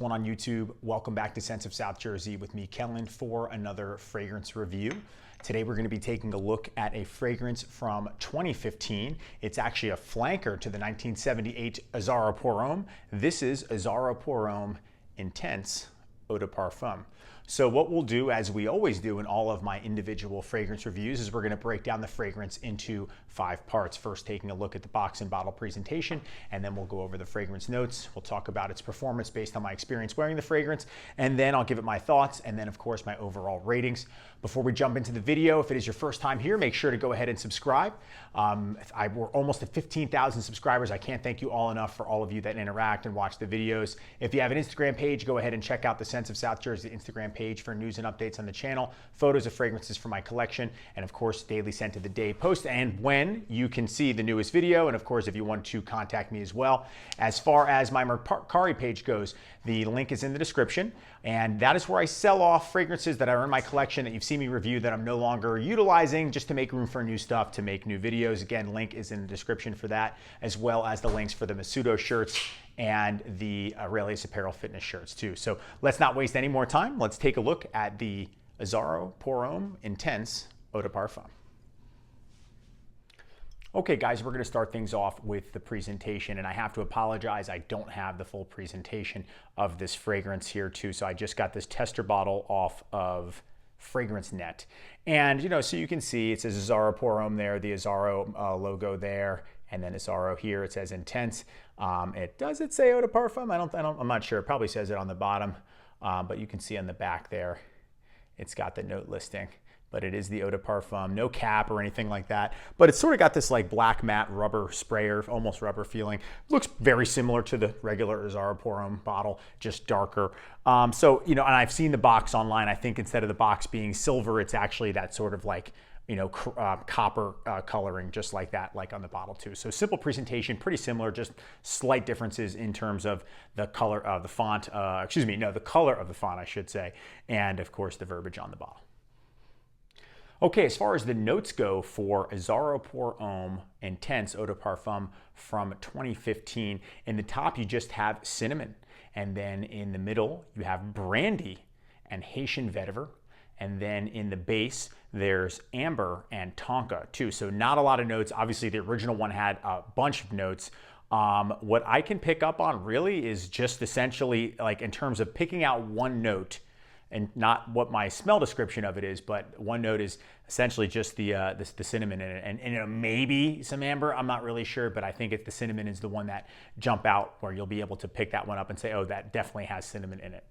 going on YouTube? Welcome back to Scents of South Jersey with me, Kellen, for another fragrance review. Today we're going to be taking a look at a fragrance from 2015. It's actually a flanker to the 1978 Azzaro Pour Homme. This is Azzaro Pour Homme Intense Eau de Parfum. So what we'll do, as we always do in all of my individual fragrance reviews, is we're going to break down the fragrance into 5 parts. First, taking a look at the box and bottle presentation, and then we'll go over the fragrance notes. We'll talk about its performance based on my experience wearing the fragrance, and then I'll give it my thoughts, and then of course my overall ratings. Before we jump into the video, if it is your first time here, make sure to go ahead and subscribe. We're almost at 15,000 subscribers. I can't thank you all enough for all of you that interact and watch the videos. If you have an Instagram page, go ahead and check out the Scents of South Jersey Instagram page for news and updates on the channel, photos of fragrances from my collection, and of course, daily scent of the day post, and when you can see the newest video, and of course, if you want to contact me as well. As far as my Mercari page goes, the link is in the description, and that is where I sell off fragrances that are in my collection that you've seen me review that I'm no longer utilizing, just to make room for new stuff, to make new videos. Again, link is in the description for that, as well as the links for the Masudo shirts and the Aurelius Apparel fitness shirts too. So let's not waste any more time. Let's take a look at the Azzaro Pour Homme Intense Eau de Parfum. Okay guys, we're gonna start things off with the presentation, and I have to apologize, I don't have the full presentation of this fragrance here too, so I just got this tester bottle off of Fragrance Net. And so you can see it says Azzaro Pour Homme there, the Azzaro logo there, and then Azzaro here, it says Intense. Does it say Eau de Parfum? I'm not sure, it probably says it on the bottom, but you can see on the back there, it's got the note listing. But it is the Eau de Parfum, no cap or anything like that. But it's sort of got this like black matte rubber sprayer, almost rubber feeling. Looks very similar to the regular Azzaro Pour Homme bottle, just darker. And I've seen the box online. I think instead of the box being silver, it's actually that sort of like, copper coloring, just like that, like on the bottle too. So simple presentation, pretty similar, just slight differences in terms of the color of the font, the color of the font, I should say, and of course the verbiage on the bottle. Okay, as far as the notes go for Azzaro Pour Homme Intense Eau de Parfum from 2015, in the top you just have cinnamon, and then in the middle you have brandy and Haitian vetiver, and then in the base there's amber and tonka too. So not a lot of notes. Obviously the original one had a bunch of notes. What I can pick up on really is just essentially like in terms of picking out one note, and not what my smell description of it is, but one note is essentially just the cinnamon in it, and maybe some amber. I'm not really sure, but I think the cinnamon is the one that jump out, where you'll be able to pick that one up and say, oh, that definitely has cinnamon in it.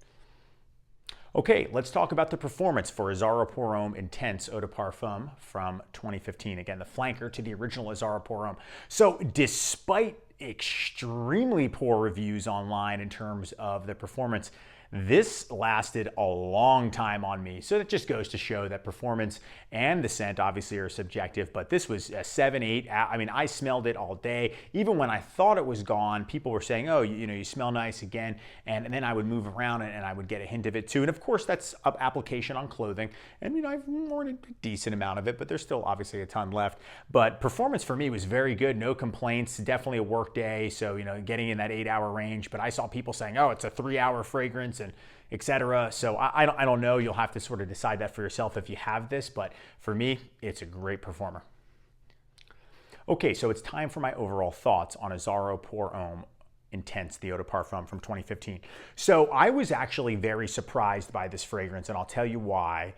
Okay, let's talk about the performance for Azzaro Pour Homme Intense Eau de Parfum from 2015. Again, the flanker to the original Azzaro Pour Homme. So despite extremely poor reviews online in terms of the performance, this lasted a long time on me. So that just goes to show that performance and the scent obviously are subjective, but this was a 7, 8. I mean, I smelled it all day. Even when I thought it was gone, people were saying, oh, you smell nice again. And then I would move around and I would get a hint of it too. And of course that's an application on clothing. And I've worn a decent amount of it, but there's still obviously a ton left. But performance for me was very good, no complaints, definitely a work day. So, getting in that 8-hour range, but I saw people saying, oh, it's a 3-hour fragrance, and etc. So I don't know. You'll have to sort of decide that for yourself if you have this, but for me, it's a great performer. Okay, so it's time for my overall thoughts on Azzaro Pour Homme Intense, the Eau de Parfum from 2015. So I was actually very surprised by this fragrance, and I'll tell you why.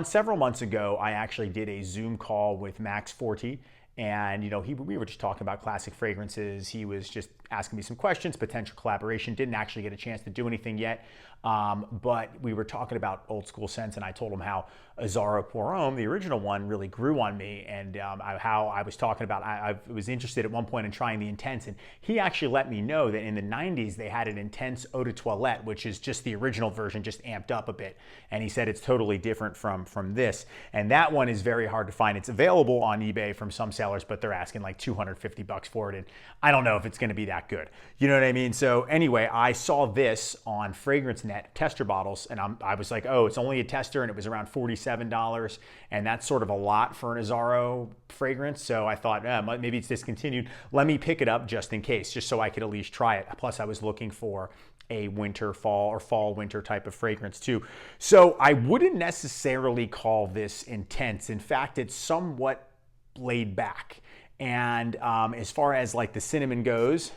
Several months ago, I actually did a Zoom call with Max Forti. And we were just talking about classic fragrances. He was just asking me some questions, potential collaboration. Didn't actually get a chance to do anything yet, but we were talking about old school scents, and I told him how Azzaro Pour Homme, the original one, really grew on me, and how I was talking about I was interested at one point in trying the Intense, and he actually let me know that in the 90s they had an Intense Eau de Toilette, which is just the original version, just amped up a bit, and he said it's totally different from this, and that one is very hard to find. It's available on eBay from some sellers, but they're asking like $250 for it, and I don't know if it's going to be that that good. You know what I mean? So anyway, I saw this on Fragrance Net tester bottles, and I was like, oh, it's only a tester, and it was around $47, and that's sort of a lot for an Azzaro fragrance. So I thought, maybe it's discontinued. Let me pick it up just in case, just so I could at least try it. Plus, I was looking for a winter, fall, or fall, winter type of fragrance too. So I wouldn't necessarily call this intense. In fact, it's somewhat laid back. And as far as like the cinnamon goes,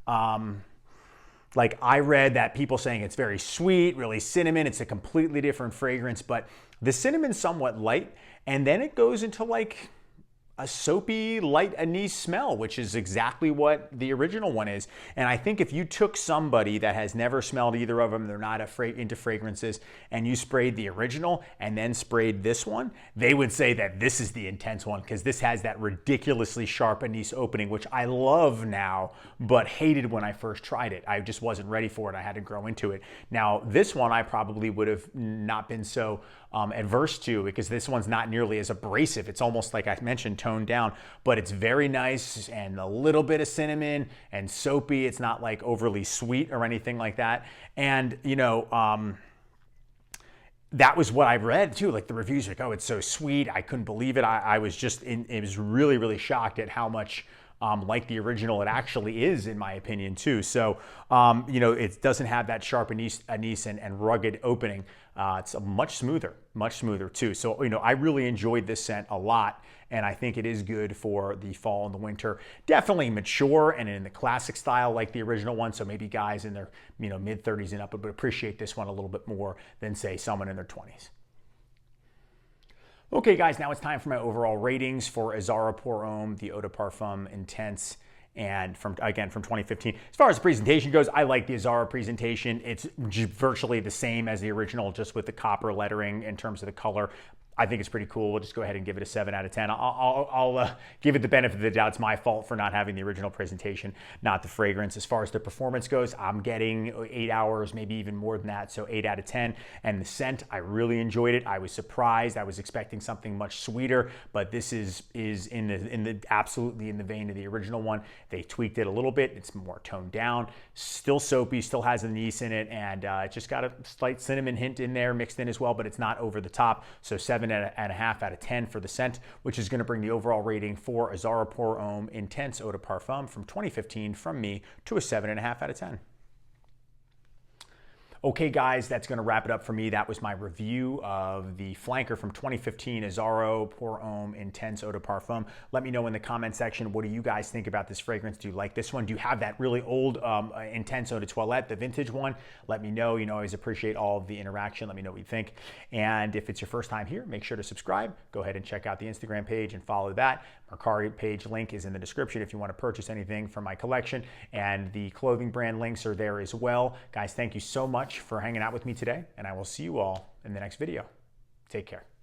like I read that people saying it's very sweet, really cinnamon. It's a completely different fragrance, but the cinnamon's somewhat light, and then it goes into like a soapy, light anise smell, which is exactly what the original one is. And I think if you took somebody that has never smelled either of them, they're not into fragrances, and you sprayed the original and then sprayed this one, they would say that this is the intense one, because this has that ridiculously sharp anise opening, which I love now, but hated when I first tried it. I just wasn't ready for it. I had to grow into it. Now, this one I probably would have not been so adverse to, because this one's not nearly as abrasive. It's almost, like I mentioned, toned down, but it's very nice and a little bit of cinnamon and soapy. It's not like overly sweet or anything like that. And, you know, that was what I read too. Like the reviews, like, oh, it's so sweet. I couldn't believe it. I was just, it was really, really shocked at how much like the original it actually is, in my opinion, too. So, you know, it doesn't have that sharp anise and rugged opening. It's a much smoother, too. So, you know, I really enjoyed this scent a lot, and I think it is good for the fall and the winter. Definitely mature and in the classic style like the original one. So maybe guys in their, you know, mid-30s and up would appreciate this one a little bit more than, say, someone in their 20s. Okay, guys, now it's time for my overall ratings for Azzaro Pour Homme, the Eau de Parfum Intense, and from 2015. As far as the presentation goes, I like the Azzaro presentation. It's virtually the same as the original, just with the copper lettering in terms of the color. I think it's pretty cool. We'll just go ahead and give it a 7 out of 10. I'll give it the benefit of the doubt. It's my fault for not having the original presentation, not the fragrance. As far as the performance goes, I'm getting 8 hours, maybe even more than that, so 8 out of 10. And the scent, I really enjoyed it. I was surprised. I was expecting something much sweeter, but this is absolutely in the vein of the original one. They tweaked it a little bit. It's more toned down, still soapy, still has anise in it, and it just got a slight cinnamon hint in there mixed in as well, but it's not over the top. So 7.5 out of 10 for the scent, which is going to bring the overall rating for Azzaro Pour Homme Intense Eau de Parfum from 2015 from me to a 7.5 out of 10. Okay, guys, that's going to wrap it up for me. That was my review of the flanker from 2015, Azzaro Pour Homme Intense Eau de Parfum. Let me know in the comment section, what do you guys think about this fragrance? Do you like this one? Do you have that really old Intense Eau de Toilette, the vintage one? Let me know. You know, I always appreciate all of the interaction. Let me know what you think. And if it's your first time here, make sure to subscribe. Go ahead and check out the Instagram page and follow that. Mercari page link is in the description if you want to purchase anything from my collection, and the clothing brand links are there as well. Guys, thank you so much for hanging out with me today, and I will see you all in the next video. Take care.